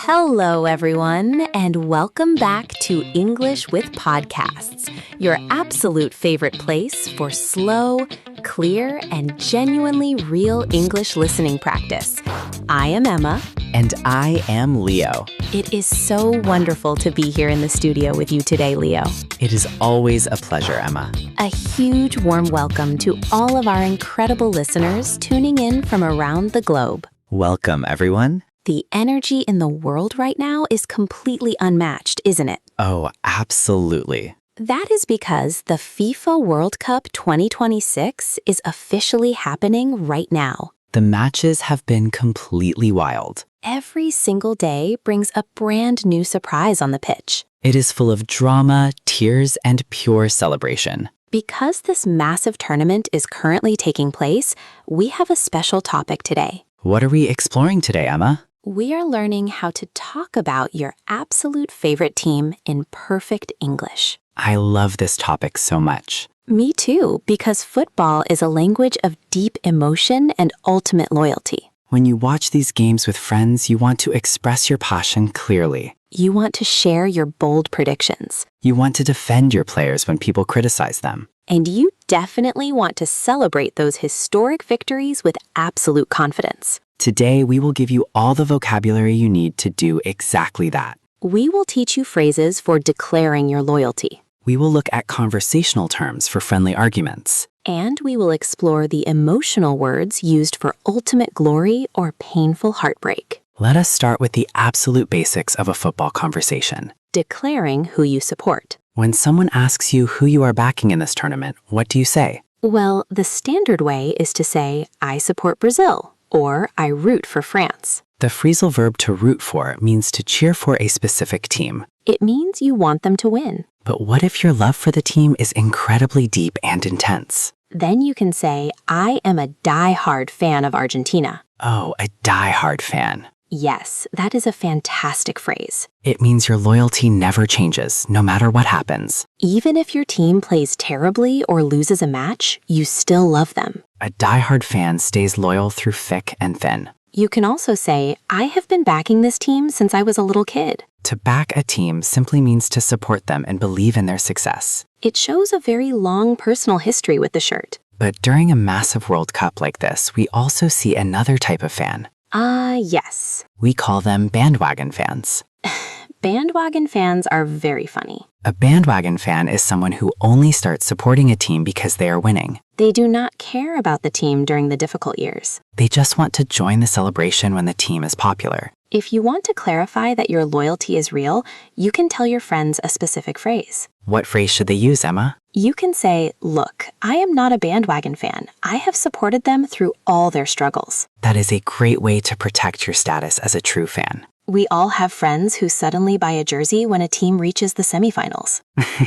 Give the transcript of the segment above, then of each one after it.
Hello, everyone, and welcome back to English with Podcasts, your absolute favorite place for slow, clear, and genuinely real English listening practice. I am Emma. And I am Leo. It is so wonderful to be here in the studio with you today, Leo. It is always a pleasure, Emma. A huge warm welcome to all of our incredible listeners tuning in from around the globe. Welcome, everyone. The energy in the world right now is completely unmatched, isn't it? Oh, absolutely. That is because the FIFA World Cup 2026 is officially happening right now. The matches have been completely wild. Every single day brings a brand new surprise on the pitch. It is full of drama, tears, and pure celebration. Because this massive tournament is currently taking place, we have a special topic today. What are we exploring today, Emma? We are learning how to talk about your absolute favorite team in perfect English. I love this topic so much. Me too, because football is a language of deep emotion and ultimate loyalty. When you watch these games with friends, you want to express your passion clearly. You want to share your bold predictions. You want to defend your players when people criticize them. And you definitely want to celebrate those historic victories with absolute confidence. Today, we will give you all the vocabulary you need to do exactly that. We will teach you phrases for declaring your loyalty. We will look at conversational terms for friendly arguments. And we will explore the emotional words used for ultimate glory or painful heartbreak. Let us start with the absolute basics of a football conversation. Declaring who you support. When someone asks you who you are backing in this tournament, what do you say? Well, the standard way is to say, I support Brazil, or I root for France. The phrasal verb to root for means to cheer for a specific team. It means you want them to win. But what if your love for the team is incredibly deep and intense? Then you can say, I am a die-hard fan of Argentina. Oh, a die-hard fan. Yes, that is a fantastic phrase. It means your loyalty never changes, no matter what happens. Even if your team plays terribly or loses a match, you still love them. A die-hard fan stays loyal through thick and thin. You can also say, I have been backing this team since I was a little kid. To back a team simply means to support them and believe in their success. It shows a very long personal history with the shirt. But during a massive World Cup like this, we also see another type of fan. Yes. We call them bandwagon fans. Bandwagon fans are very funny. A bandwagon fan is someone who only starts supporting a team because they are winning. They do not care about the team during the difficult years. They just want to join the celebration when the team is popular. If you want to clarify that your loyalty is real, you can tell your friends a specific phrase. What phrase should they use, Emma? You can say, look, I am not a bandwagon fan. I have supported them through all their struggles. That is a great way to protect your status as a true fan. We all have friends who suddenly buy a jersey when a team reaches the semifinals.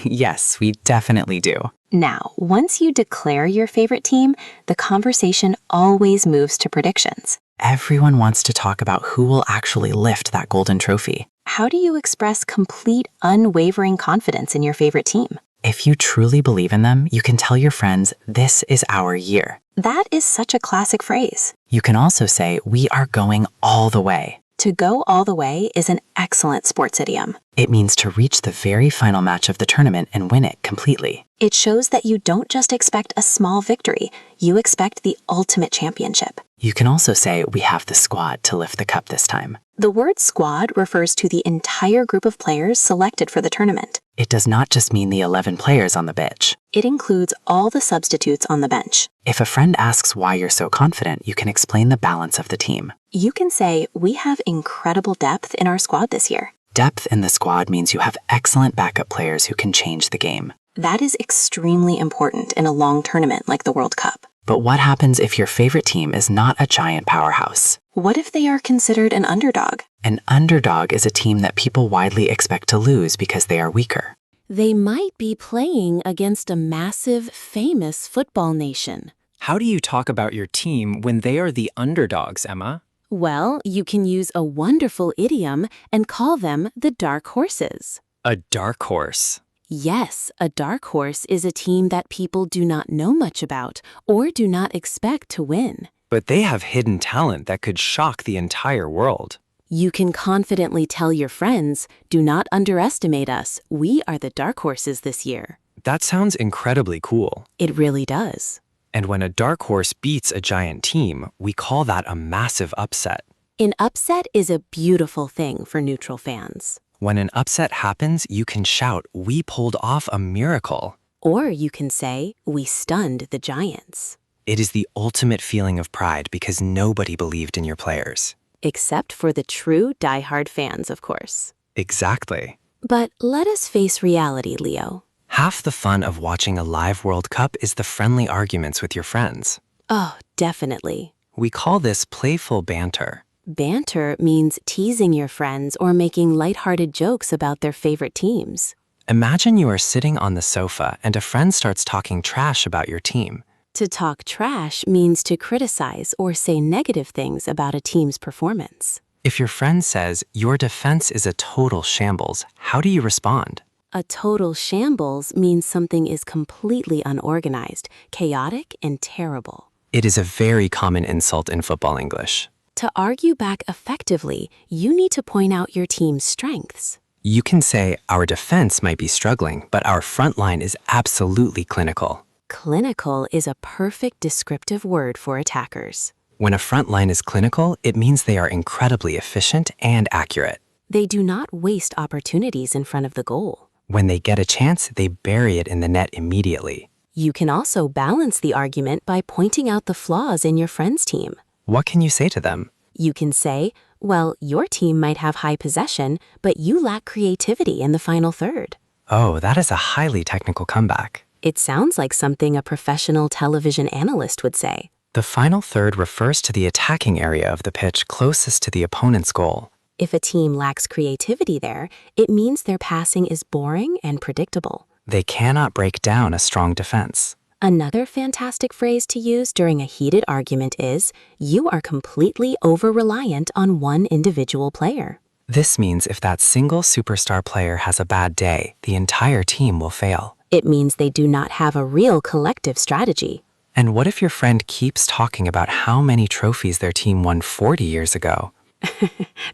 Yes, we definitely do. Now, once you declare your favorite team, the conversation always moves to predictions. Everyone wants to talk about who will actually lift that golden trophy. How do you express complete, unwavering confidence in your favorite team? If you truly believe in them, you can tell your friends, this is our year. That is such a classic phrase. You can also say, we are going all the way. To go all the way is an excellent sports idiom. It means to reach the very final match of the tournament and win it completely. It shows that you don't just expect a small victory, you expect the ultimate championship. You can also say, we have the squad to lift the cup this time. The word squad refers to the entire group of players selected for the tournament. It does not just mean the 11 players on the pitch. It includes all the substitutes on the bench. If a friend asks why you're so confident, you can explain the balance of the team. You can say, we have incredible depth in our squad this year. Depth in the squad means you have excellent backup players who can change the game. That is extremely important in a long tournament like the World Cup. But what happens if your favorite team is not a giant powerhouse? What if they are considered an underdog? An underdog is a team that people widely expect to lose because they are weaker. They might be playing against a massive, famous football nation. How do you talk about your team when they are the underdogs, Emma? Well, you can use a wonderful idiom and call them the dark horses. A dark horse. Yes, a dark horse is a team that people do not know much about or do not expect to win. But they have hidden talent that could shock the entire world. You can confidently tell your friends, do not underestimate us. We are the dark horses this year. That sounds incredibly cool. It really does. And when a dark horse beats a giant team, we call that a massive upset. An upset is a beautiful thing for neutral fans. When an upset happens, you can shout, "We pulled off a miracle." Or you can say, we stunned the Giants. It is the ultimate feeling of pride because nobody believed in your players. Except for the true diehard fans, of course. Exactly. But let us face reality, Leo. Half the fun of watching a live World Cup is the friendly arguments with your friends. Oh, definitely. We call this playful banter. Banter means teasing your friends or making lighthearted jokes about their favorite teams. Imagine you are sitting on the sofa and a friend starts talking trash about your team. To talk trash means to criticize or say negative things about a team's performance. If your friend says, "Your defense is a total shambles," how do you respond? A total shambles means something is completely unorganized, chaotic, and terrible. It is a very common insult in football English. To argue back effectively, you need to point out your team's strengths. You can say, "Our defense might be struggling, but our front line is absolutely clinical." Clinical is a perfect descriptive word for attackers. When a front line is clinical, it means they are incredibly efficient and accurate. They do not waste opportunities in front of the goal. When they get a chance, they bury it in the net immediately. You can also balance the argument by pointing out the flaws in your friend's team. What can you say to them? You can say, well, your team might have high possession, but you lack creativity in the final third. Oh, that is a highly technical comeback. It sounds like something a professional television analyst would say. The final third refers to the attacking area of the pitch closest to the opponent's goal. If a team lacks creativity there, it means their passing is boring and predictable. They cannot break down a strong defense. Another fantastic phrase to use during a heated argument is, you are completely over-reliant on one individual player. This means if that single superstar player has a bad day, the entire team will fail. It means they do not have a real collective strategy. And what if your friend keeps talking about how many trophies their team won 40 years ago?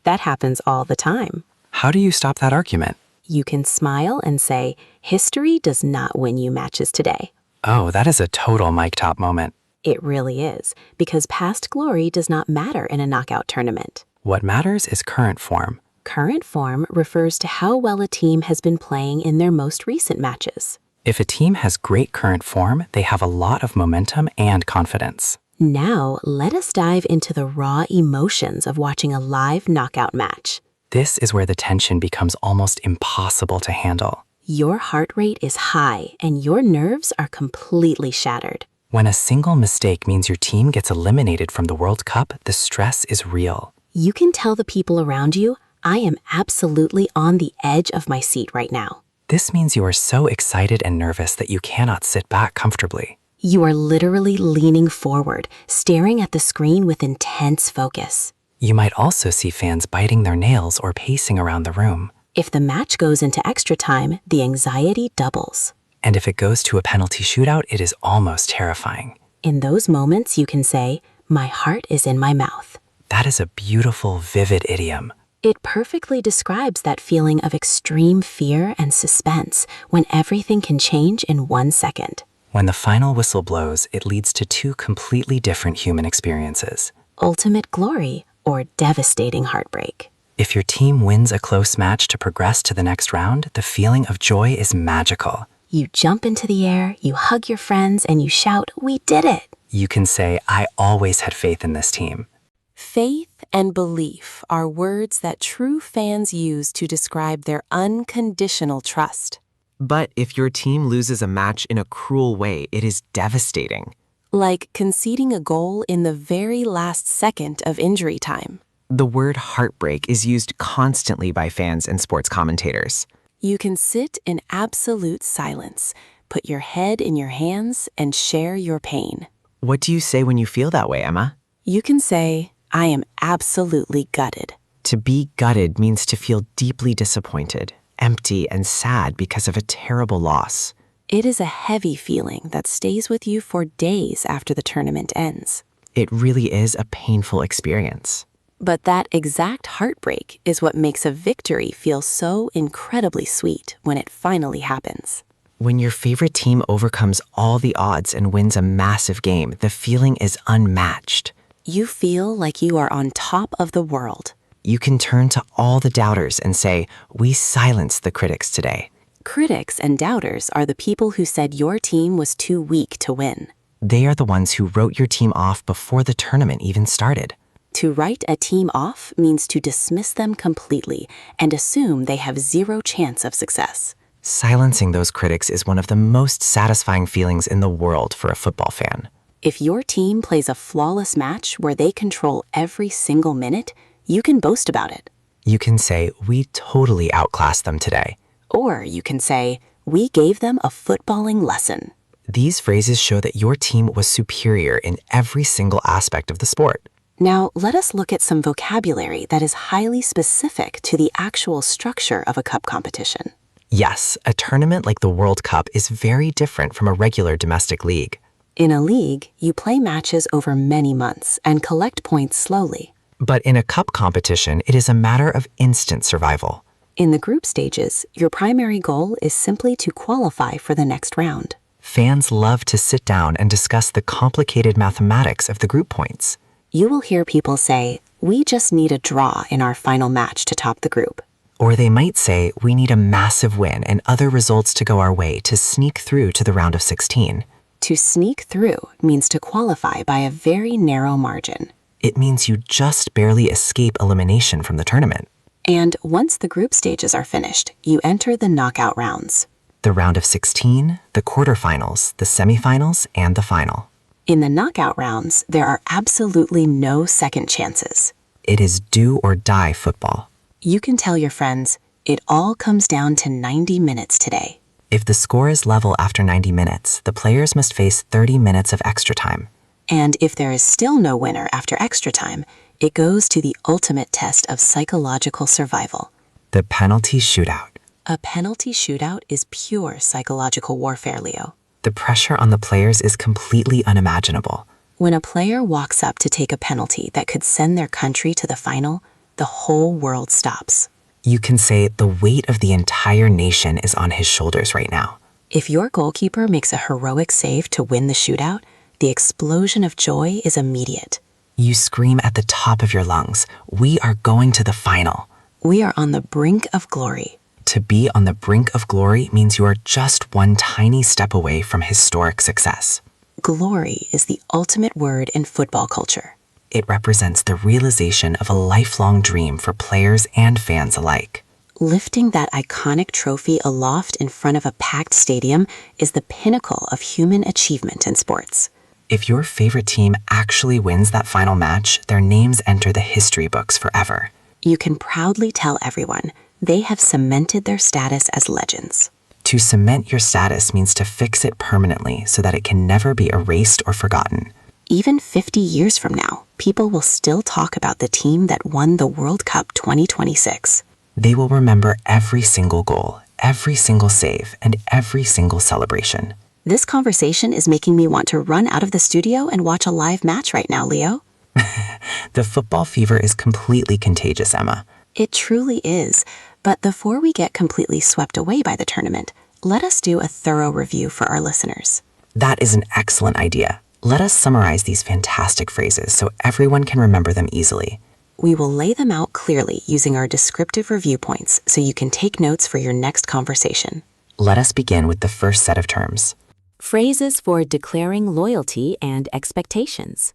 That happens all the time. How do you stop that argument? You can smile and say, history does not win you matches today. Oh, that is a total mic top moment. It really is, because past glory does not matter in a knockout tournament. What matters is current form. Current form refers to how well a team has been playing in their most recent matches. If a team has great current form, they have a lot of momentum and confidence. Now, let us dive into the raw emotions of watching a live knockout match. This is where the tension becomes almost impossible to handle. Your heart rate is high and your nerves are completely shattered. When a single mistake means your team gets eliminated from the World Cup, the stress is real. You can tell the people around you, I am absolutely on the edge of my seat right now. This means you are so excited and nervous that you cannot sit back comfortably. You are literally leaning forward, staring at the screen with intense focus. You might also see fans biting their nails or pacing around the room. If the match goes into extra time, the anxiety doubles. And if it goes to a penalty shootout, it is almost terrifying. In those moments, you can say, my heart is in my mouth. That is a beautiful, vivid idiom. It perfectly describes that feeling of extreme fear and suspense when everything can change in 1 second. When the final whistle blows, it leads to two completely different human experiences. Ultimate glory or devastating heartbreak. If your team wins a close match to progress to the next round, the feeling of joy is magical. You jump into the air, you hug your friends, and you shout, we did it! You can say, I always had faith in this team. Faith and belief are words that true fans use to describe their unconditional trust. But if your team loses a match in a cruel way, it is devastating. Like conceding a goal in the very last second of injury time. The word heartbreak is used constantly by fans and sports commentators. You can sit in absolute silence, put your head in your hands, and share your pain. What do you say when you feel that way, Emma? You can say, I am absolutely gutted. To be gutted means to feel deeply disappointed, empty, and sad because of a terrible loss. It is a heavy feeling that stays with you for days after the tournament ends. It really is a painful experience. But that exact heartbreak is what makes a victory feel so incredibly sweet when it finally happens. When your favorite team overcomes all the odds and wins a massive game, the feeling is unmatched. You feel like you are on top of the world. You can turn to all the doubters and say, "We silenced the critics today." Critics and doubters are the people who said your team was too weak to win. They are the ones who wrote your team off before the tournament even started. To write a team off means to dismiss them completely and assume they have zero chance of success. Silencing those critics is one of the most satisfying feelings in the world for a football fan. If your team plays a flawless match where they control every single minute, you can boast about it. You can say, "We totally outclassed them today." Or you can say, "We gave them a footballing lesson." These phrases show that your team was superior in every single aspect of the sport. Now, let us look at some vocabulary that is highly specific to the actual structure of a cup competition. Yes, a tournament like the World Cup is very different from a regular domestic league. In a league, you play matches over many months and collect points slowly. But in a cup competition, it is a matter of instant survival. In the group stages, your primary goal is simply to qualify for the next round. Fans love to sit down and discuss the complicated mathematics of the group points. You will hear people say, "We just need a draw in our final match to top the group." Or they might say, "We need a massive win and other results to go our way to sneak through to the round of 16. To sneak through means to qualify by a very narrow margin. It means you just barely escape elimination from the tournament. And once the group stages are finished, you enter the knockout rounds. The round of 16, the quarterfinals, the semifinals, and the final. In the knockout rounds, there are absolutely no second chances. It is do or die football. You can tell your friends, it all comes down to 90 minutes today. If the score is level after 90 minutes, the players must face 30 minutes of extra time. And if there is still no winner after extra time, it goes to the ultimate test of psychological survival. The penalty shootout. A penalty shootout is pure psychological warfare, Leo. The pressure on the players is completely unimaginable. When a player walks up to take a penalty that could send their country to the final, the whole world stops. You can say the weight of the entire nation is on his shoulders right now. If your goalkeeper makes a heroic save to win the shootout, the explosion of joy is immediate. You scream at the top of your lungs, "We are going to the final." We are on the brink of glory. To be on the brink of glory means you are just one tiny step away from historic success. Glory is the ultimate word in football culture. It represents the realization of a lifelong dream for players and fans alike. Lifting that iconic trophy aloft in front of a packed stadium is the pinnacle of human achievement in sports. If your favorite team actually wins that final match, their names enter the history books forever. You can proudly tell everyone they have cemented their status as legends. To cement your status means to fix it permanently so that it can never be erased or forgotten. Even 50 years from now, people will still talk about the team that won the World Cup 2026. They will remember every single goal, every single save, and every single celebration. This conversation is making me want to run out of the studio and watch a live match right now, Leo. The football fever is completely contagious, Emma. It truly is. But before we get completely swept away by the tournament, let us do a thorough review for our listeners. That is an excellent idea. Let us summarize these fantastic phrases so everyone can remember them easily. We will lay them out clearly using our descriptive review points so you can take notes for your next conversation. Let us begin with the first set of terms. Phrases for declaring loyalty and expectations.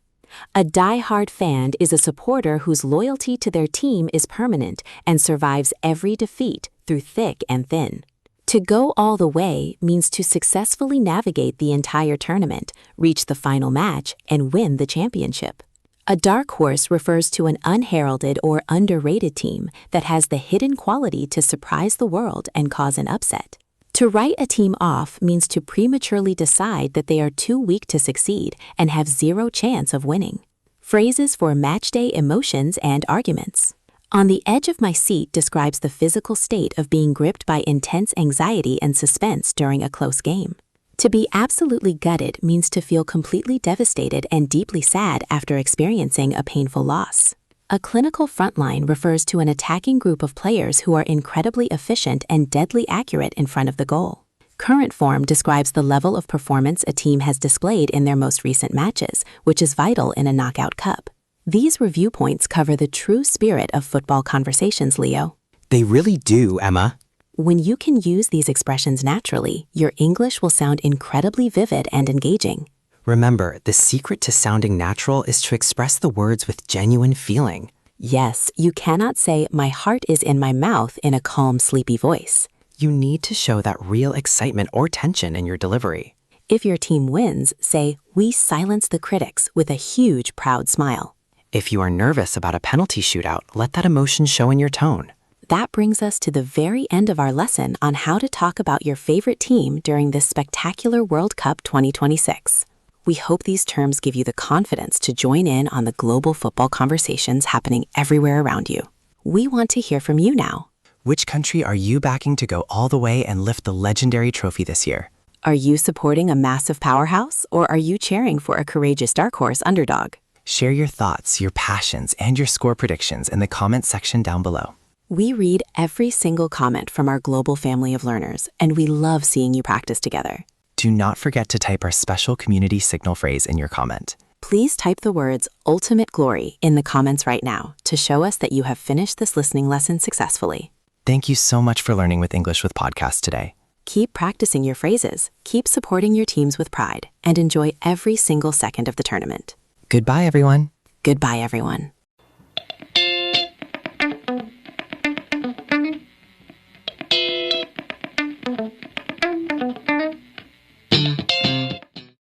A die-hard fan is a supporter whose loyalty to their team is permanent and survives every defeat through thick and thin. To go all the way means to successfully navigate the entire tournament, reach the final match, and win the championship. A dark horse refers to an unheralded or underrated team that has the hidden quality to surprise the world and cause an upset. To write a team off means to prematurely decide that they are too weak to succeed and have zero chance of winning. Phrases for matchday emotions and arguments. On the edge of my seat describes the physical state of being gripped by intense anxiety and suspense during a close game. To be absolutely gutted means to feel completely devastated and deeply sad after experiencing a painful loss. A clinical frontline refers to an attacking group of players who are incredibly efficient and deadly accurate in front of the goal. Current form describes the level of performance a team has displayed in their most recent matches, which is vital in a knockout cup. These review points cover the true spirit of football conversations, Leo. They really do, Emma. When you can use these expressions naturally, your English will sound incredibly vivid and engaging. Remember, the secret to sounding natural is to express the words with genuine feeling. Yes, you cannot say, "My heart is in my mouth" in a calm, sleepy voice. You need to show that real excitement or tension in your delivery. If your team wins, say, "We silence the critics" with a huge, proud smile. If you are nervous about a penalty shootout, let that emotion show in your tone. That brings us to the very end of our lesson on how to talk about your favorite team during this spectacular World Cup 2026. We hope these terms give you the confidence to join in on the global football conversations happening everywhere around you. We want to hear from you now. Which country are you backing to go all the way and lift the legendary trophy this year? Are you supporting a massive powerhouse, or are you cheering for a courageous dark horse underdog? Share your thoughts, your passions, and your score predictions in the comments section down below. We read every single comment from our global family of learners, and we love seeing you practice together. Do not forget to type our special community signal phrase in your comment. Please type the words "ultimate glory" in the comments right now to show us that you have finished this listening lesson successfully. Thank you so much for learning with English with Podcast today. Keep practicing your phrases, keep supporting your teams with pride, and enjoy every single second of the tournament. Goodbye, everyone. Goodbye, everyone.